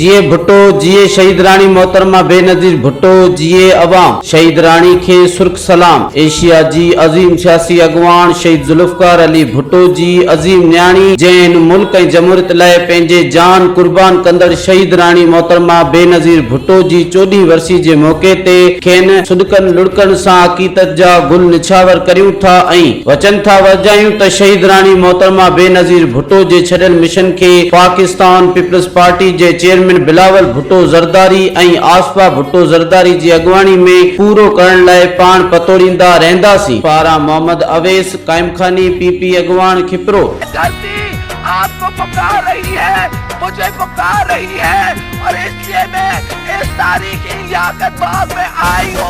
जिए भुट्टो, जिए शहीद रानी मोहतरमा बेनज़ीर भुट्टो, जिए अवाम। शहीद रानी के सुर्ख सलाम। एशिया जी अजीम सियासी अगवान शहीद जुल्फकार अली भुट्टो जी अजीम न्याणी जैन मुल्क ऐं जमहूरियत लाइ पंहिंजे जान कुर्बान कंदड़ शहीद रानी मोहतरमा बेनज़ीर भुट्टो जी 14वीं वरसी जे मौके ते खेनि सुॾकनि लुड़कनि सां अक़ीदत जा गुल निछावर करियूं था ऐं वचन था वजायूं त शहीद रानी मोहतरमा बेनज़ीर भुट्टो जे छॾियल मिशन खे पाकिस्तान पीपल्स पार्टी जे चेयरमैन बिलावल भुट्टो ज़रदारी ऐं आसफा भुट्टो ज़रदारी जी अॻुवाणी में पूरो करण लाइ पाण पतोड़ींदा रहंदासीं। पारां मोहम्मद अवैस कायमखानी पीपी अॻुवान खिपरो। आपको पुकार रही है, मुझे पुकार रही है और इसलिए मैं इस तारीखी लियाकत बाग में आई हूँ।